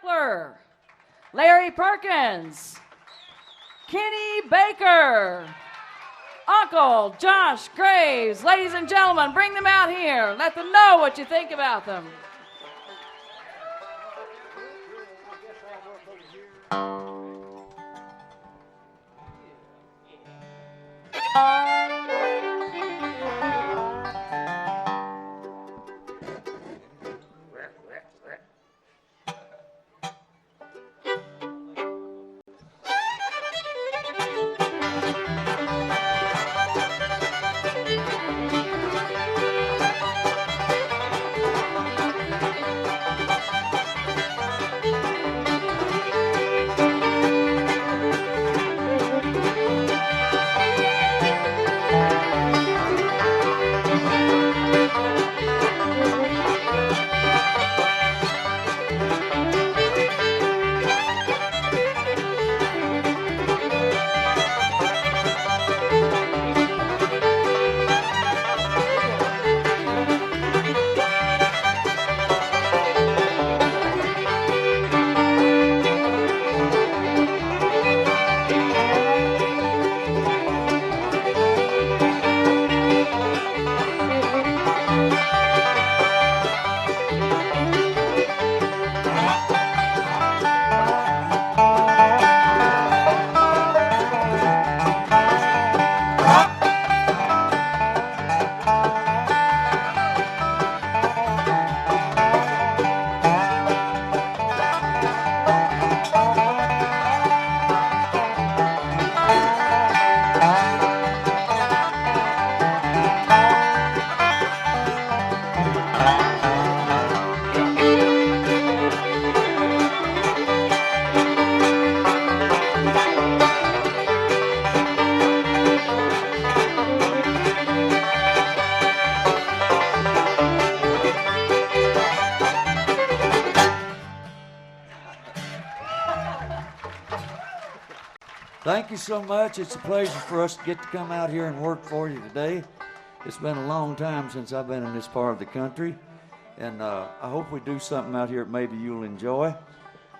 Seckler, Larry Perkins, Kenny Baker, Uncle Josh Graves. Ladies and gentlemen, bring them out here. Let them know what you think about them. Thank you so much. It's a pleasure for us to get to come out here and work for you today. It's been a long time since I've been in this part of the country, and I hope we do something out here that maybe you'll enjoy.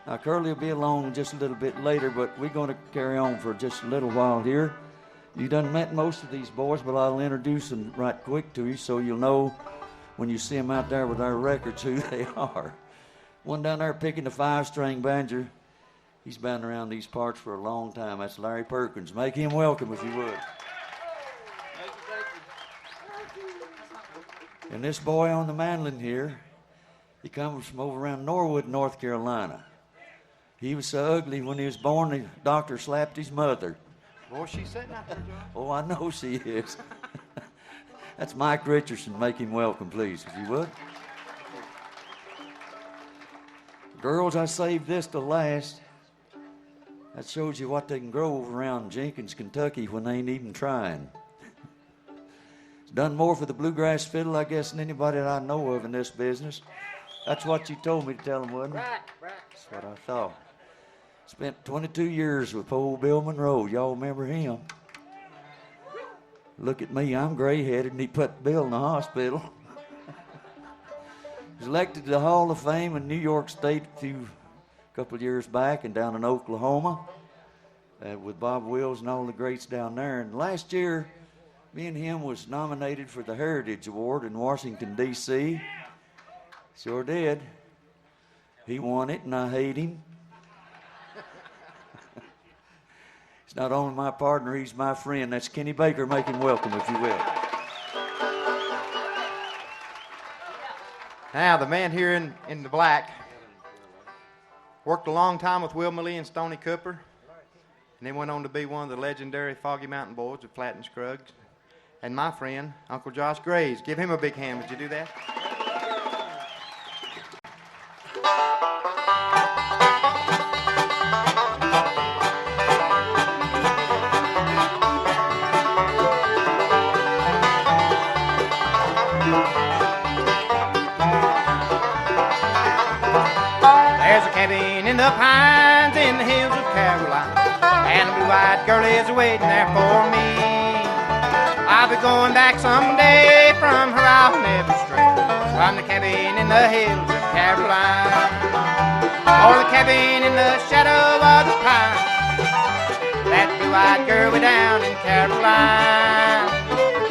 Now, Curly will be along just a little bit later, but we're going to carry on for just a little while here. You done met most of these boys, but I'll introduce them right quick to you so you'll know when you see them out there with our records who they are. One down there picking the 5-string banjo. He's been around these parts for a long time. That's Larry Perkins. Make him welcome if you would. And this boy on the mandolin here, he comes from over around Norwood, North Carolina. He was so ugly when he was born, the doctor slapped his mother. Boy, she's sitting out there, John. Oh, I know she is. That's Mike Richardson. Make him welcome, please, if you would. Girls, I saved this to last. That shows you what they can grow over around Jenkins, Kentucky when they ain't even trying. It's done more for the bluegrass fiddle, I guess, than anybody that I know of in this business. That's what you told me to tell them, wasn't it? Right. That's what I thought. Spent 22 years with old Bill Monroe. Y'all remember him? Look at me, I'm gray-headed, and he put Bill in the hospital. He was elected to the Hall of Fame in New York State a couple of years back, and down in Oklahoma with Bob Wills and all the greats down there. And last year, me and him was nominated for the Heritage Award in Washington, D.C. Sure did. He won it, and I hate him. He's not only my partner, he's my friend. That's Kenny Baker. Make him welcome, if you will. Now, the man here in the black worked a long time with Will Millie and Stoney Cooper, and then went on to be one of the legendary Foggy Mountain Boys of Flat and Scruggs. And my friend, Uncle Josh Graves. Give him a big hand. Would you do that? There's a cabin in the pines in the hills of Carolina, and a blue-eyed girl is waiting there for me. I'll be going back someday from her I'll never stray, from the cabin in the hills of Carolina. For the cabin in the shadow of the pine, that blue-eyed girl way down in Caroline.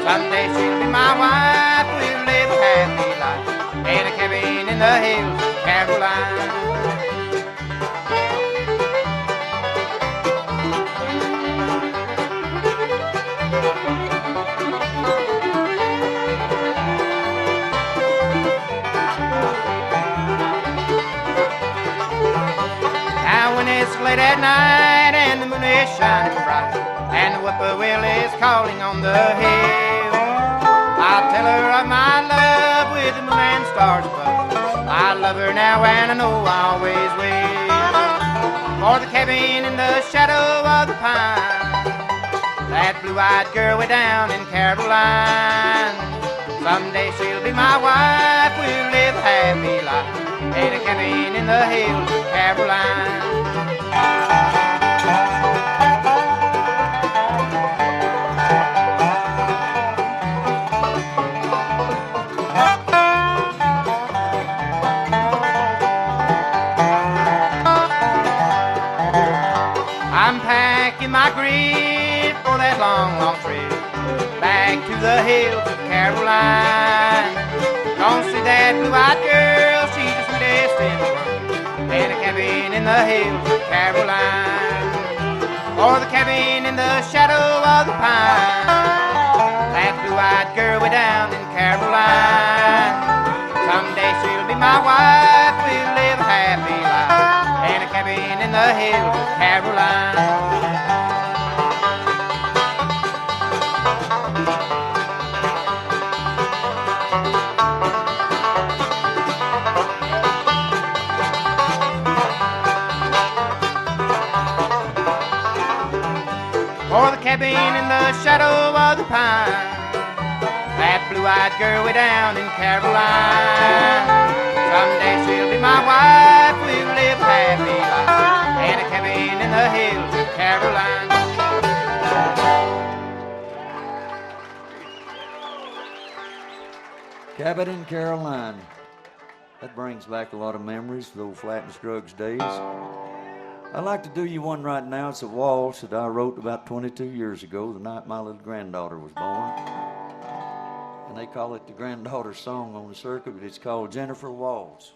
Someday she'll be my wife, we'll live a happy life in a cabin in the hills of Caroline. Now when it's late at night and the moon is shining bright and the whippoorwill is calling on the hill, I'll tell her of my love with the moon and stars above. I love her now and I know I always will. For the cabin in the shadow of the pine, that blue-eyed girl way down in Caroline. Someday she'll be my wife, we'll live a happy life in a cabin in the hills of Caroline. I'm packing my grief for that long, long trip back to the hills of Caroline. Gonna see that blue-eyed girl, she's the sweetest in the world, in a cabin in the hills of Caroline. Or the cabin in the shadow of the pine, that blue-eyed girl way down in Caroline. Someday she'll be my wife, we'll live a happy life in a cabin in the hills of Caroline. Or the cabin in the shadow of the pine, that blue-eyed girl way down in Caroline. Someday she'll be my wife, we'll live a happy life in a cabin in the hills of Caroline. Cabin in Caroline. That brings back a lot of memories of the old Flat and Scruggs days. I'd like to do you one right now. It's a waltz that I wrote about 22 years ago, the night my little granddaughter was born. And they call it the granddaughter song on the circuit, but it's called Jennifer Waltz.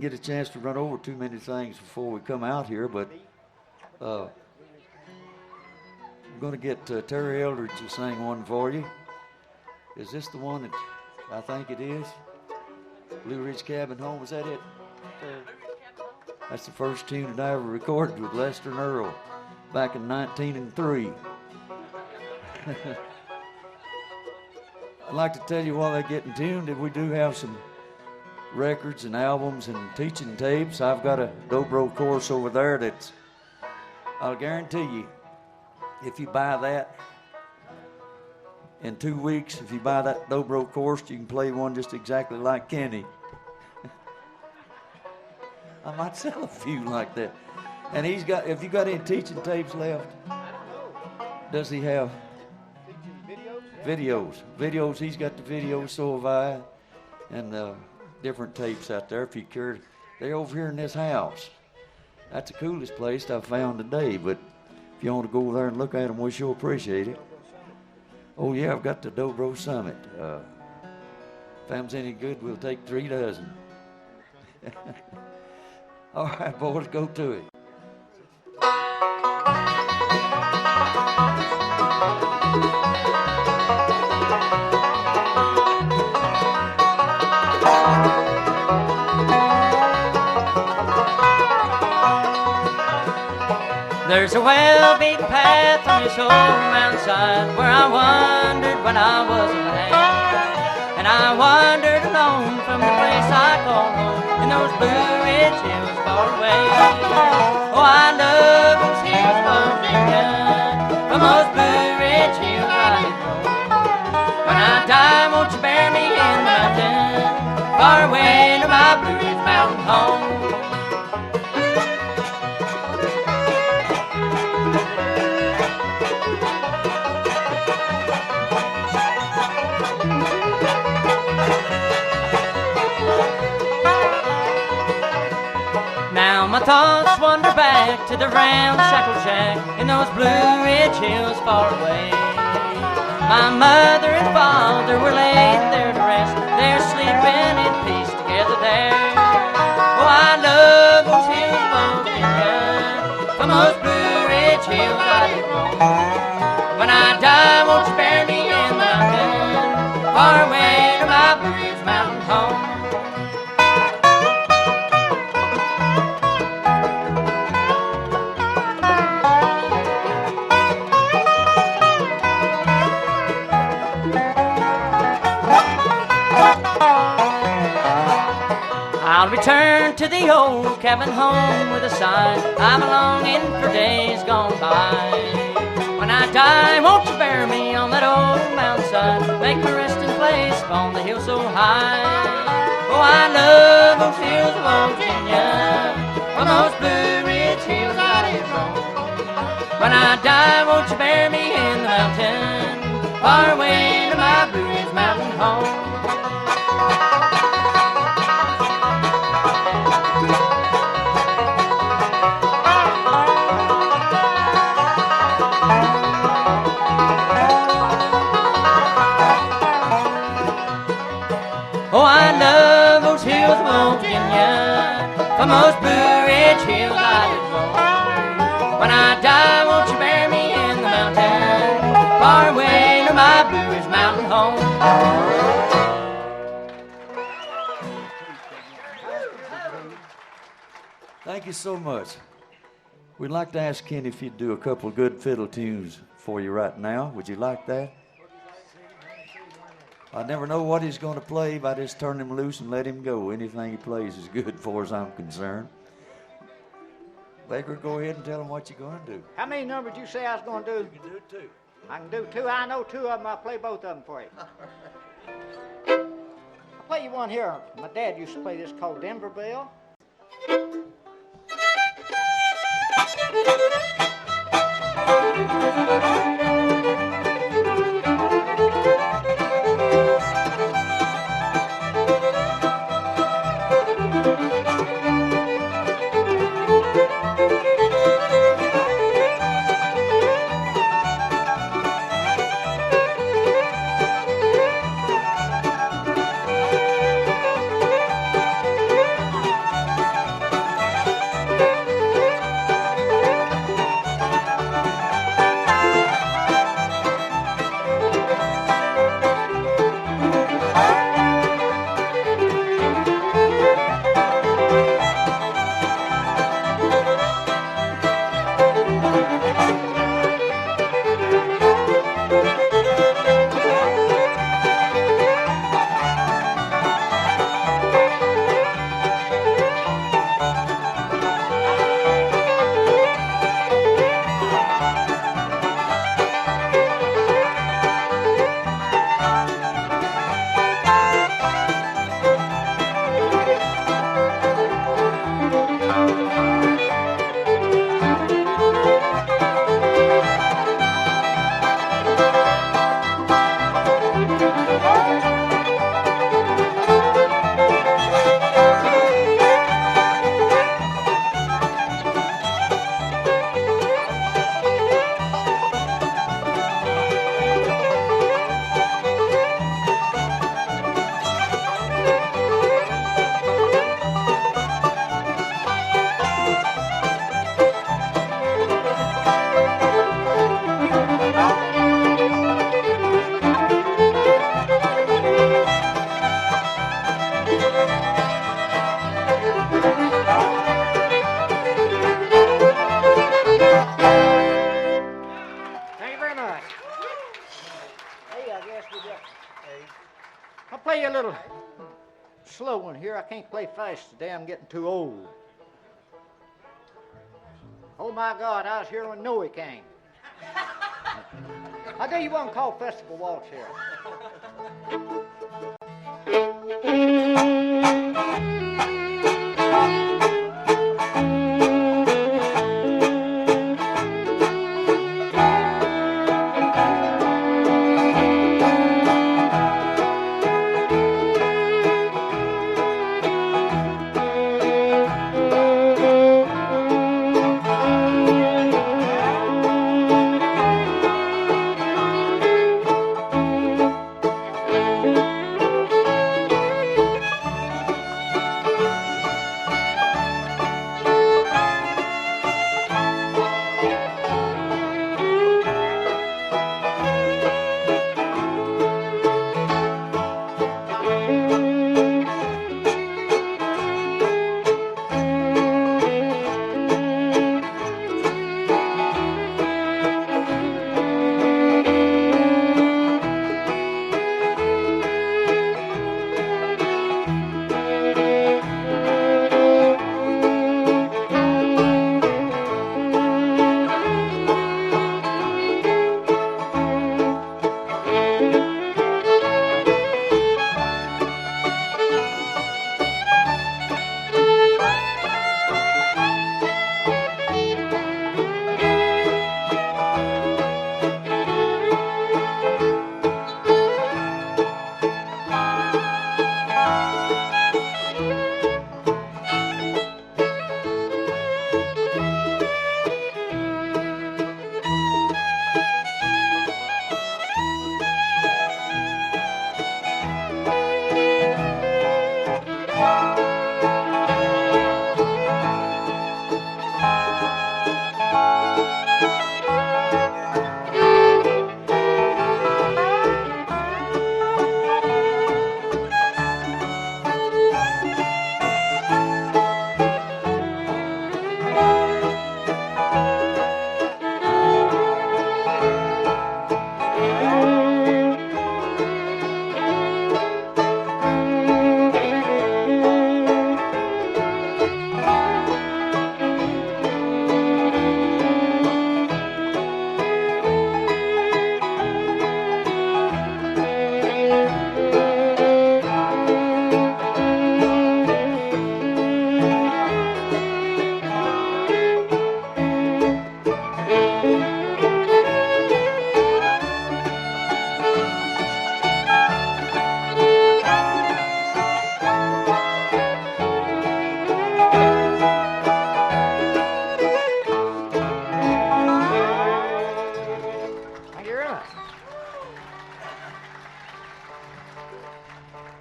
get a chance to run over too many things before we come out here, but I'm going to get Terry Eldridge to sing one for you. Is this the one that I think it is? Blue Ridge Cabin Home, is that it? That's the first tune that I ever recorded with Lester and Earl back in 1903. I'd like to tell you while they're getting tuned that we do have some records and albums and teaching tapes. I've got a Dobro course over there that's, I'll guarantee you, if you buy that, in 2 weeks, if you buy that Dobro course, you can play one just exactly like Kenny. I might sell a few like that. And he's got, if you got any teaching tapes left, does he have? Videos. He's got the videos, so have I. And different tapes out there if you care. They're over here in this house. That's the coolest place I've found today, but if you want to go over there and look at them, we sure appreciate it. Oh yeah, I've got the Dobro Summit. If them's any good, we'll take 3 dozen. All right, boys, go to it. There's a well-beaten path on this old mountainside where I wandered when I was a lad. And I wandered alone from the place I call home in those Blue Ridge hills far away. Oh, I love those hills, Virginia, from those Blue Ridge hills I did roam. When I die, won't you bury me in the mountain, far away to my Blue Ridge mountain home. My thoughts wander back to the ramshackle shack in those Blue Ridge hills far away. My mother and father were laid there to rest. They're sleeping in peace together there. Oh, I love those hills, Virginia, from those Blue Ridge hills I did roam. When I die, won't you bury me in the mountain, far away to my Blue Ridge mountain home. I'll return to the old cabin home with a sigh. I'm longing for days gone by. When I die, won't you bury me on that old mountainside? Make my resting place upon the hill so high. Oh, I love those hills of Virginia, from those Blue Ridge hills I did roam. When I die, won't you bury me in the mountain, far away to my Blue Ridge mountain home. Oh, I love those hills of Virginia, from those Blue Ridge hills I did roam. When I die, won't you bury me in the mountain, far away to my Blue Ridge mountain home. Thank you so much. We'd like to ask Kenny if he'd do a couple of good fiddle tunes for you right now. Would you like that? I never know what he's going to play, but I just turn him loose and let him go. Anything he plays is good for as I'm concerned. Baker, go ahead and tell him what you're going to do. How many numbers did you say I was going to do? You can do it too. I can do 2. I know 2 of them. I'll play both of them for you. I'll play you one here. My dad used to play this called Denver Bell. slow one here. I can't play fast today. I'm getting too old. Oh my God, I was here when Noe came. How do you want to call Festival Waltz here?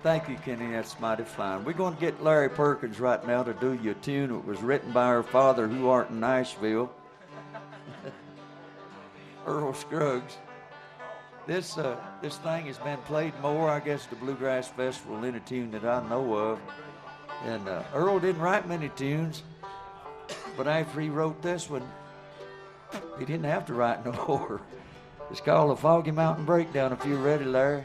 Thank you, Kenny. That's mighty fine. We're going to get Larry Perkins right now to do you a tune that was written by our father who aren't in Nashville, Earl Scruggs. This thing has been played more, I guess, at the Bluegrass Festival than a tune that I know of. And Earl didn't write many tunes, but after he wrote this one, he didn't have to write no more. It's called the Foggy Mountain Breakdown, if you're ready, Larry.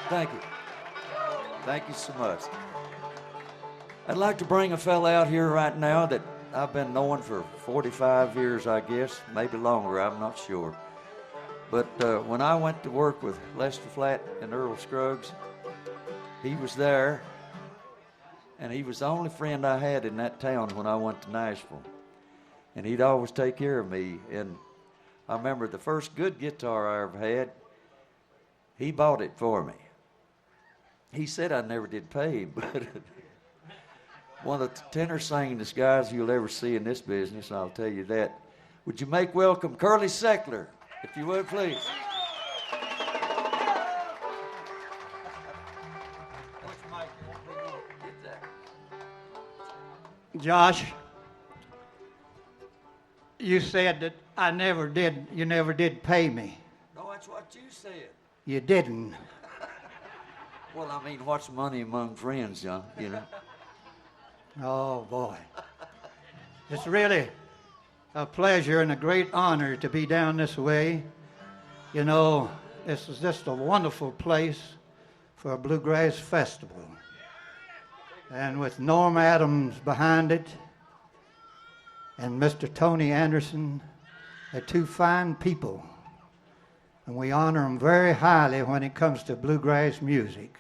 Thank you. Thank you so much. I'd like to bring a fella out here right now that I've been knowing for 45 years, I guess, maybe longer, I'm not sure. But when I went to work with Lester Flatt and Earl Scruggs, he was there, and he was the only friend I had in that town when I went to Nashville. And he'd always take care of me. And I remember the first good guitar I ever had, he bought it for me. He said I never did pay him, but one of the tenor singingest guys you'll ever see in this business, I'll tell you that. Would you make welcome Curly Seckler, if you would, please. Josh, you said that you never did pay me. No, that's what you said. You didn't. Well, I mean, what's money among friends, John, you know? Oh, boy. It's really a pleasure and a great honor to be down this way. You know, this is just a wonderful place for a bluegrass festival. And with Norm Adams behind it and Mr. Tony Anderson, they're two fine people. And we honor them very highly when it comes to bluegrass music.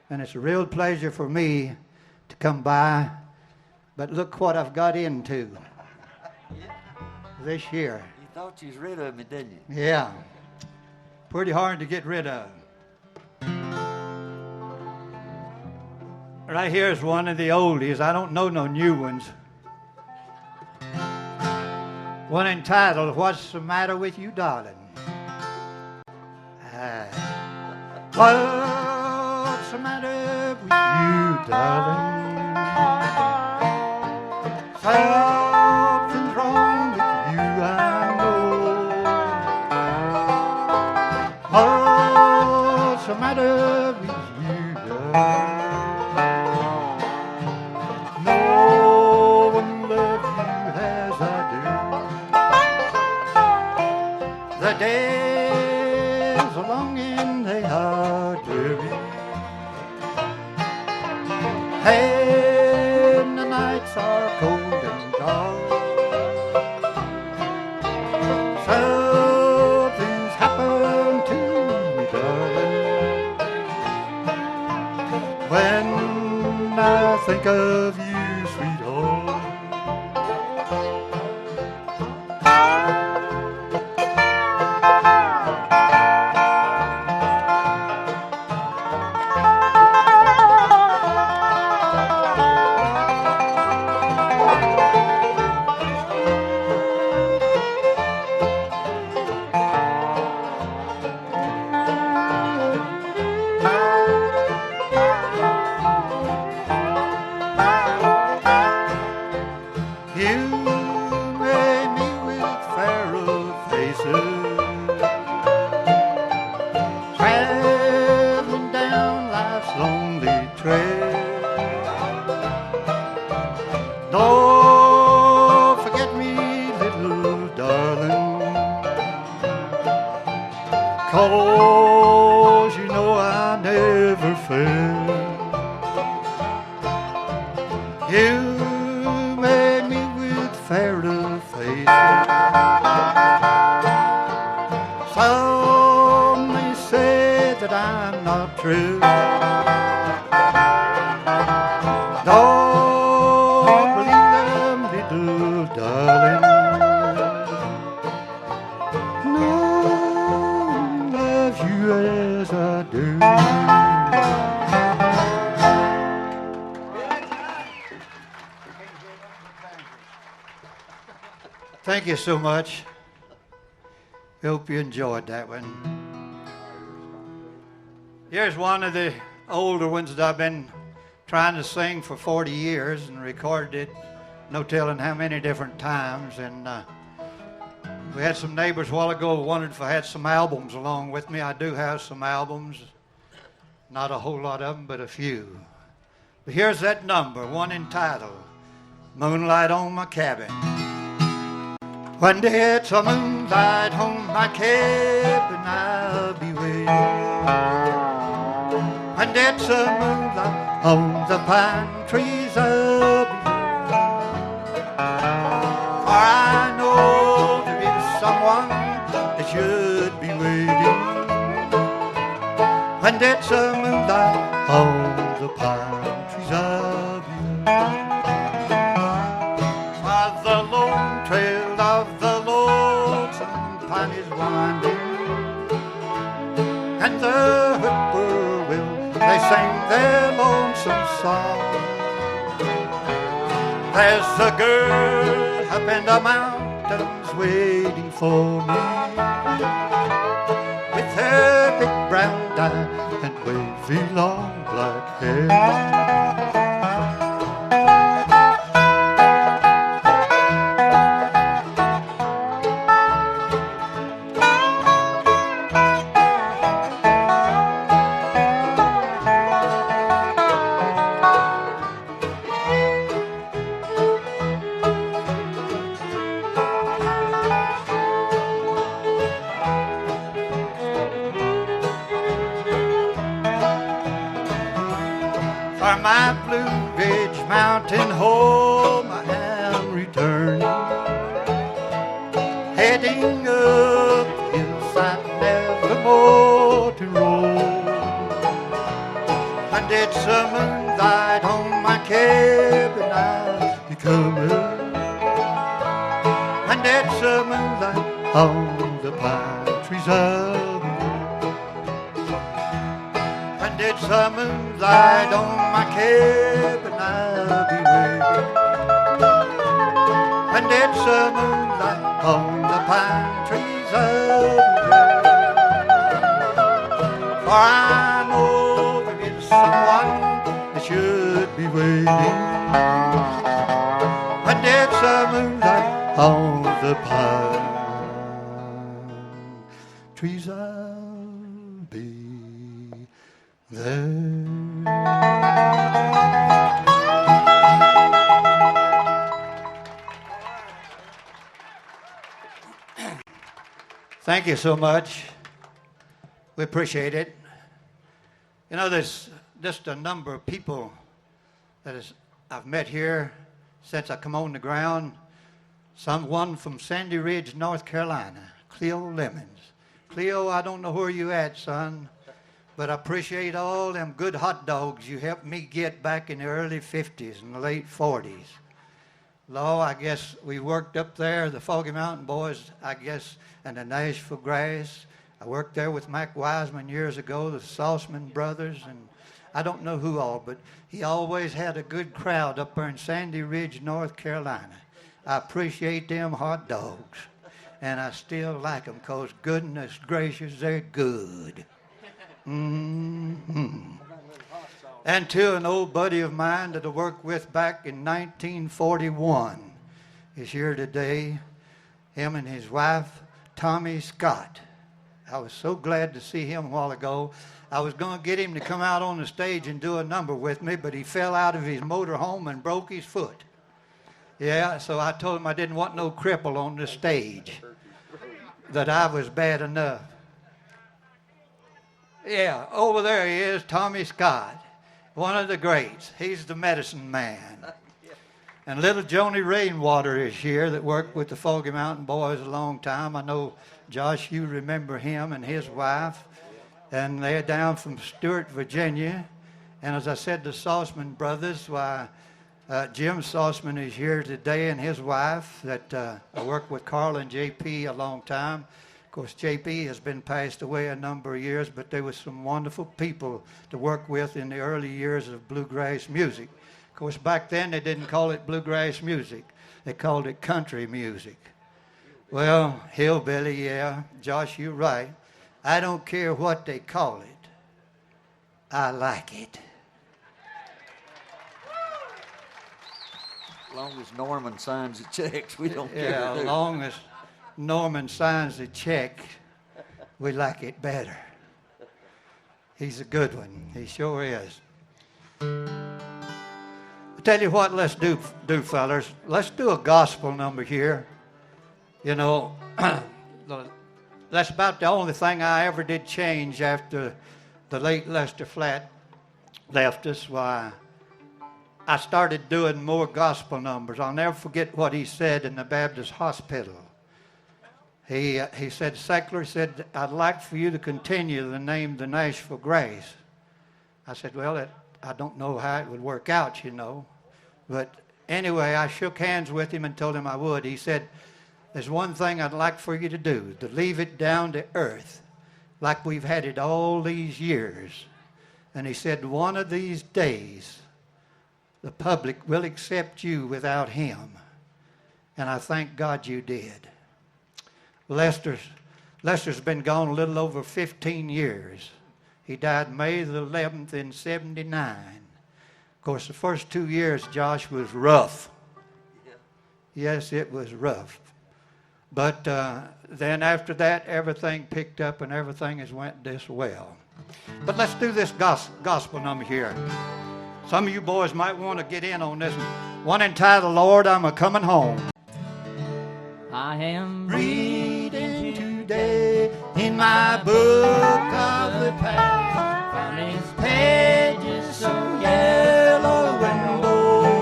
And it's a real pleasure for me to come by. But look what I've got into this year. You thought you was rid of me, didn't you? Yeah. Pretty hard to get rid of. Right here is one of the oldies. I don't know no new ones. One entitled, What's the Matter with You, Darling? What's the matter with you, darling? Something's wrong with you, I know. What's the matter with you, darling? No one loves you as I do. The days are long and they are dreary, and the nights are cold and dark. Something's happened to me, darling. When I think of you, sweetheart, thank you so much. I hope you enjoyed that one. Here's one of the older ones that I've been trying to sing for 40 years and recorded it, no telling how many different times. And we had some neighbors a while ago who wondered if I had some albums along with me. I do have some albums. Not a whole lot of them, but a few. But here's that number, one entitled, Moonlight on My Cabin. When there's a moonlight on my cabin, I'll be waiting and it's a moonlight on the pine trees up here. For I know there is someone that should be waiting, and it's a moonlight on the pine trees up here. While the lone trail of the lonesome pine is winding, and the whippoorwill, they sing their lonesome song. There's a girl up in the mountains waiting for me, with her big brown eye and wavy long black hair. For my Blue Ridge Mountain home I am returning, heading up the hillside never more to roam. And it's a moonlight on my cabin I'll be coming, and it's a moonlight on the pine trees up here. And it's a moonlight on my cabin I'll be waiting, and it's a moonlight on the pine trees up here. For I know there is someone that should be waiting, and it's a moonlight on the pine trees I'll be there. Thank you so much. We appreciate it. You know, there's just a number of people I've met here since I come on the ground. Someone from Sandy Ridge, North Carolina, Cleo Lemons. Cleo, I don't know where you at, son, but I appreciate all them good hot dogs you helped me get back in the early 50s and the late 40s. Law, I guess we worked up there, the Foggy Mountain Boys, I guess, and the Nashville Grass. I worked there with Mac Wiseman years ago, the Saltzman brothers, and I don't know who all, but he always had a good crowd up there in Sandy Ridge, North Carolina. I appreciate them hot dogs, and I still like them because goodness gracious, they're good. Mm-hmm. And to an old buddy of mine that I worked with back in 1941 is here today, him and his wife, Tommy Scott. I was so glad to see him a while ago. I was going to get him to come out on the stage and do a number with me, but he fell out of his motorhome and broke his foot. Yeah, so I told him I didn't want no cripple on the stage, that I was bad enough. Yeah, over there he is, Tommy Scott, one of the greats. He's the medicine man. And little Joni Rainwater is here that worked with the Foggy Mountain Boys a long time. I know, Josh, you remember him and his wife. And they're down from Stewart, Virginia. And as I said, the Saltzman brothers, why, Jim Saltzman is here today and his wife that I worked with Carl and J.P. a long time. Of course, J.P. has been passed away a number of years, but they were some wonderful people to work with in the early years of bluegrass music. Of course, back then they didn't call it bluegrass music. They called it country music. Well, hillbilly, yeah. Josh, you're right. I don't care what they call it. I like it. As long as Norman signs the checks, we don't care. Yeah, as long as Norman signs the check, we like it better. He's a good one. He sure is. I tell you what, let's do, fellas. Let's do a gospel number here. You know, that's about the only thing I ever did change after the late Lester Flatt left us, why, I started doing more gospel numbers. I'll never forget what he said in the Baptist hospital. He said, Seckler said, I'd like for you to continue the name the Nashville Grace. I said, well, I don't know how it would work out, you know. But anyway, I shook hands with him and told him I would. He said, there's one thing I'd like for you to do, to leave it down to earth, like we've had it all these years. And he said, one of these days, the public will accept you without him. And I thank God you did. Lester's been gone a little over 15 years. He died May the 11th in 79. Of course, the first 2 years, Josh, was rough. Yes, it was rough. But then after that, everything picked up and everything has went this well. But let's do this gospel number here. Some of you boys might want to get in on this one entitled, Lord, I'm a-Coming Home. I am Reading today in my book of the past, on his pages so yellow and old.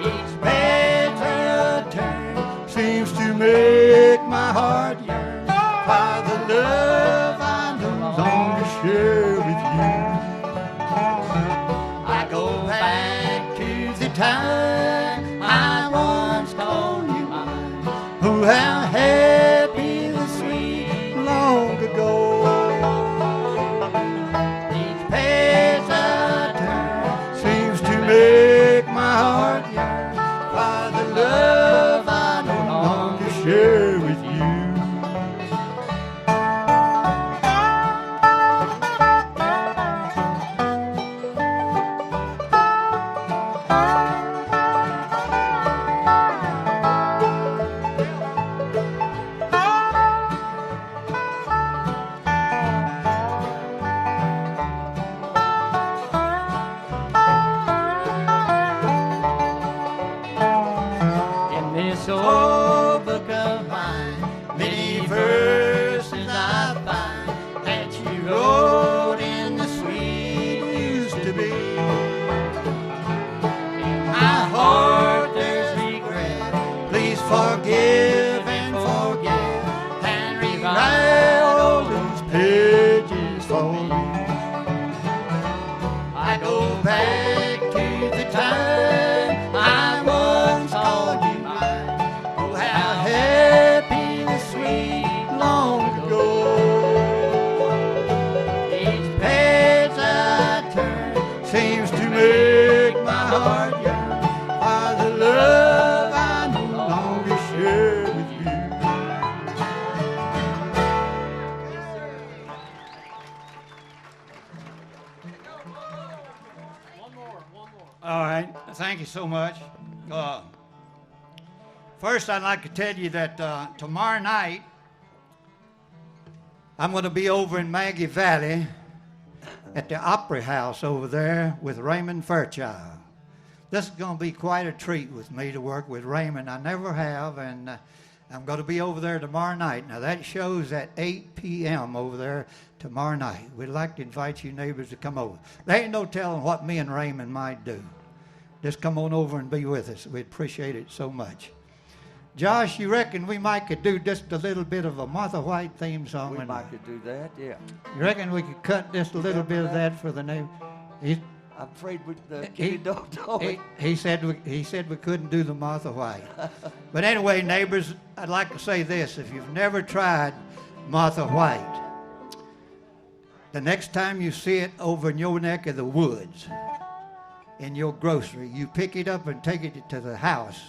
Each page I turn seems to make my heart yearn by the love I no longer share with you. I go back to the time I once called you mine. Oh, how happy the sweet long ago. Each page I turn seems to make my heart yearn by the love I no longer share with you. in this Oh, old book of mine. many verses I find that you wrote in the sweet used to be. In my heart there's regret. Please forgive and forget and rewrite all these pages for me. I go back to the time I once called you mine. Oh, how happy the sweet long ago. Each page I turn seems to make my heart yearn by the love I no longer share with you. All right, thank you so much. First, I'd like to tell you that tomorrow night, I'm going to be over in Maggie Valley at the Opry House over there with Raymond Fairchild. This is going to be quite a treat with me to work with Raymond. I never have, and I'm going to be over there tomorrow night. Now, that show's at 8 p.m. over there tomorrow night. We'd like to invite you neighbors to come over. There ain't no telling what me and Raymond might do. Just come on over and be with us. We'd appreciate it so much. Josh, you reckon we might could do just a little bit of a Martha White theme song? We might could do that, yeah. You reckon we could cut just a little bit of that for the neighbor? I'm afraid with the kitty dog toy. He said we couldn't do the Martha White. But anyway, neighbors, I'd like to say this. If you've never tried Martha White, the next time you see it over in your neck of the woods, in your grocery, you pick it up and take it to the house,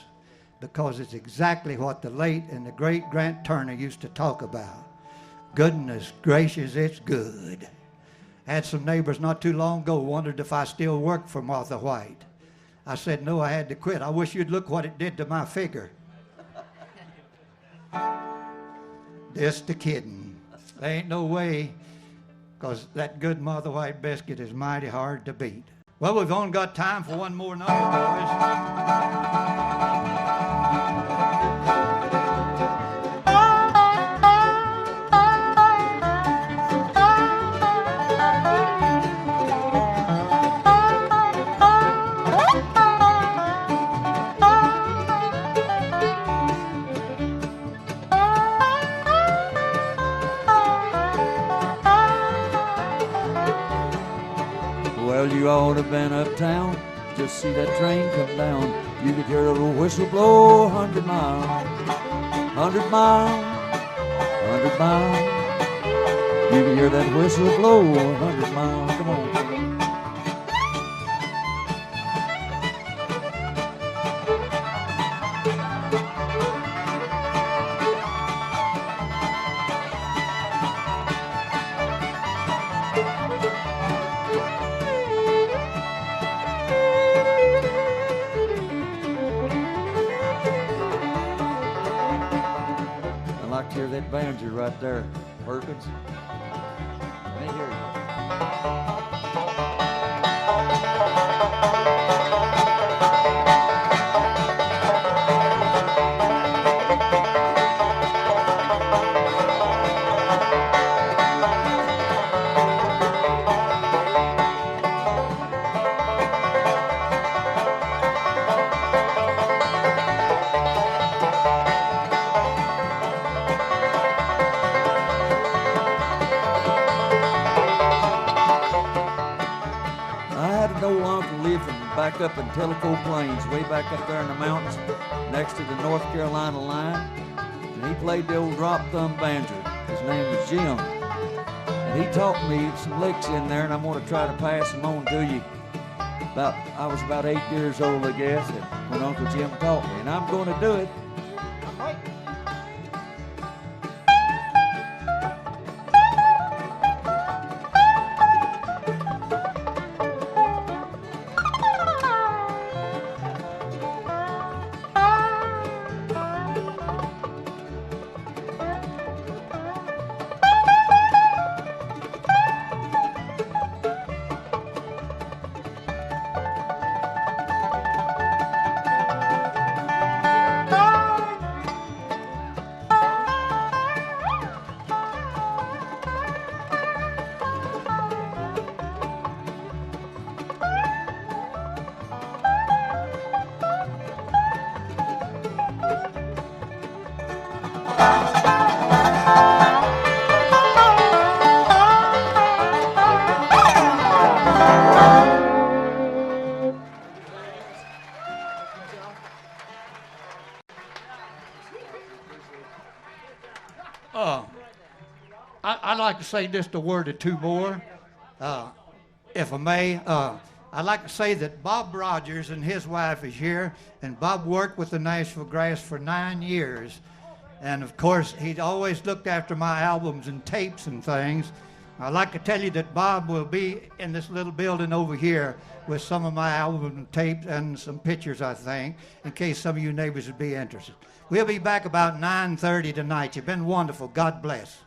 because it's exactly what the late and the great Grant Turner used to talk about. Goodness gracious, it's good. I had some neighbors not too long ago wondered if I still worked for Martha White. I said, no, I had to quit. I wish you'd look what it did to my figure. Just a kidding. There ain't no way, because that good Martha White biscuit is mighty hard to beat. Well, we've only got time for one more number, boys. Well, you ought to have been uptown, just see that train come down. You could hear the little whistle blow 100 miles, 100 miles, 100 miles. You can hear that whistle blow 100 miles. Come on. I like to hear that banjo right there, Perkins. Let me hear you. Back up in Tellico Plains, way back up there in the mountains, next to the North Carolina line. And he played the old drop thumb banjo. His name was Jim. And he taught me some licks in there, and I'm going to try to pass them on to you. I was about 8 years old, I guess, when Uncle Jim taught me, and I'm going to do it. I'd like to say just a word or two more, if I may. I'd like to say that Bob Rogers and his wife is here, and Bob worked with the Nashville Grass for 9 years. And of course, he'd always looked after my albums and tapes and things. I'd like to tell you that Bob will be in this little building over here with some of my albums and tapes and some pictures, I think, in case some of you neighbors would be interested. We'll be back about 9:30 tonight. You've been wonderful. God bless.